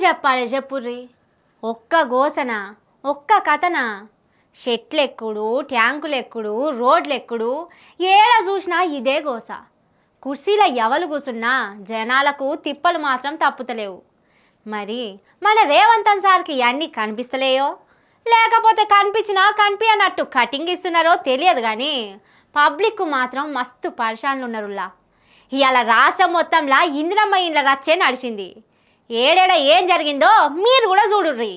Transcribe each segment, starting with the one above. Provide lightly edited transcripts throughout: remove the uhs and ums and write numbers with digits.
చెప్పాలి చెప్పుర్రి? ఒక్క గోసన, ఒక్క కథన. షెట్లెక్కుడు, ట్యాంకులెక్కుడు, రోడ్లెక్కుడు, ఏడ చూసినా ఇదే గోస. కుర్చీల ఎవరు కూసున్నా జనాలకు తిప్పలు మాత్రం తప్పుతలేవు. మరి మన రేవంతన్ సార్కి అన్నీ కనిపిస్తలేయో, లేకపోతే కనిపించినా కనిపించనట్టు కటింగ్ ఇస్తున్నారో తెలియదు. కానీ పబ్లిక్ మాత్రం మస్తు పరిశాన్లు ఉన్నారులా. ఇవాళ రాష్ట్రం మొత్తంలో ఇందిరమ్మ ఇండ్ల రచ్చే నడిచింది. ఏడేడ ఏం జరిగిందో మీరు కూడా చూడుర్రి.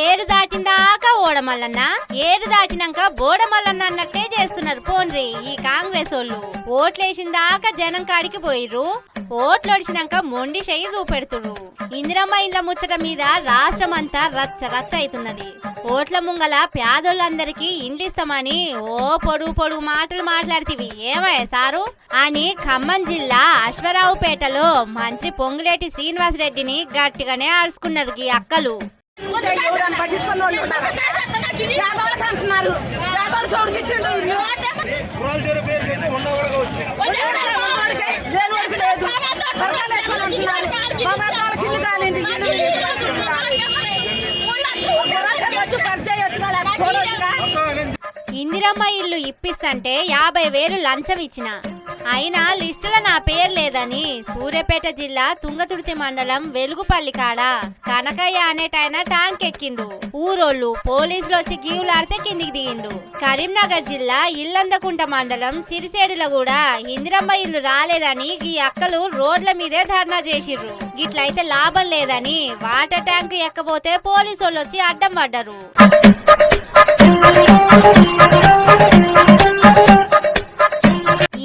ఏడు దాటిందాకా ఓడమల్లన్న, ఏడు దాటినాక బోడమల్లన్న అన్నట్టే చేస్తున్నారు పోన్రి ఈ కాంగ్రెస్ వాళ్ళు. ఓట్లేసిందాకా జనం కాడికి పోయిర్రు, ఓట్లు ఒడిచినాక మొండి చెయ్యి చూపెడుతుర్రు. ఇందిరమ్మ ఇండ్ల ముచ్చట మీద రాష్ట్రం అంతా రచ్చ రచ్చ అవుతున్నది. ఓట్ల ముంగల పేదోళ్ళందరికీ ఇండ్లిస్తామని ఓ పొడుగు మాటలు మాట్లాడితివి ఏమయ్య సారు అని ఖమ్మం జిల్లా అశ్వరావుపేటలో మంత్రి పొంగులేటి శ్రీనివాసరెడ్డిని గట్టిగానే ఆడుచుకున్నారు ఈ అక్కలు. ఇందిరమ్మ ఇల్లు ఇప్పిస్తంటే 50,000 లంచం ఇచ్చిన, అయినా లిస్టులో నా పేరు లేదని సూర్యాపేట జిల్లా తుంగతుర్తి మండలం వెలుగుపల్లి కాడ కనకయ్య అనేటైన ట్యాంక్ ఎక్కిండు. ఊరోళ్ళు పోలీసులు వచ్చి గీవులాడితే కిందికి దిగిండు. కరీంనగర్ జిల్లా ఇల్లందకుంట మండలం సిరిసేడులో కూడా ఇందిరమ్మ ఇల్లు రాలేదని ఈ అక్కలు రోడ్ల మీదే ధర్నా చేసిర్రు. గిట్లయితే లాభం లేదని వాటర్ ట్యాంక్ ఎక్కబోతే పోలీసు వాళ్ళు వచ్చి అడ్డం పడ్డారు.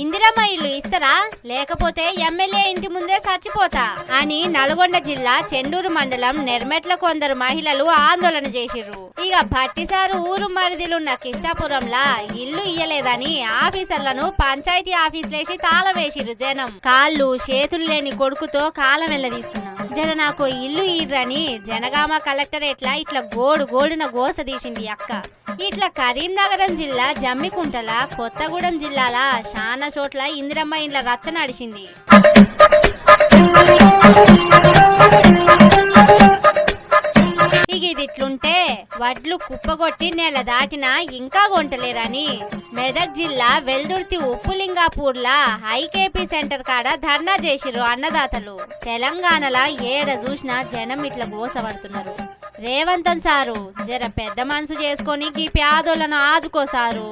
ఇందిరమ్మ ఇల్లు ఇస్తారా, లేకపోతే ఎమ్మెల్యే ఇంటి ముందే చచ్చిపోతా అని నల్గొండ జిల్లా చెండూరు మండలం నెర్మెట్ల కొందరు మహిళలు ఆందోళన చేసిర్రు. ఇక భట్టిసారు ఊరు మరిదిలున్న కిష్టాపురంలా ఇల్లు ఇయ్యలేదని ఆఫీసర్లను పంచాయతీ ఆఫీసులేసి తాళం వేసిర్రు. జనం కాళ్ళు చేతులు లేని కొడుకుతో కాలం వెళ్లదీస్తున్నా. జర నాకు ఇల్లు ఇర్రని జనగామ కలెక్టరేట్లా ఇట్లా గోడున గోస తీసింది అక్క. ఇట్లా కరీంనగరం జిల్లా జమ్మికుంటల, కొత్తగూడెం జిల్లాల చాలా చోట్ల ఇందిరమ్మ ఇండ్ల రచ్చ నడిచింది. ఇది ఇట్లుంటే వడ్లు కుప్పగొట్టి నెల దాటినా ఇంకా కొంటలేరని మెదక్ జిల్లా వెల్దుర్తి ఉప్పులింగాపూర్లా ఐకేపీ సెంటర్ కాడ ధర్నా చేసిరు అన్నదాతలు. తెలంగాణలో ఏడ చూసినా జనం ఇట్లా గోసపడుతున్నారు. రేవంతన్ సారు జర పెద్ద మనసు చేసుకొని ఈ పేదోళ్లను ఆదుకోసారు.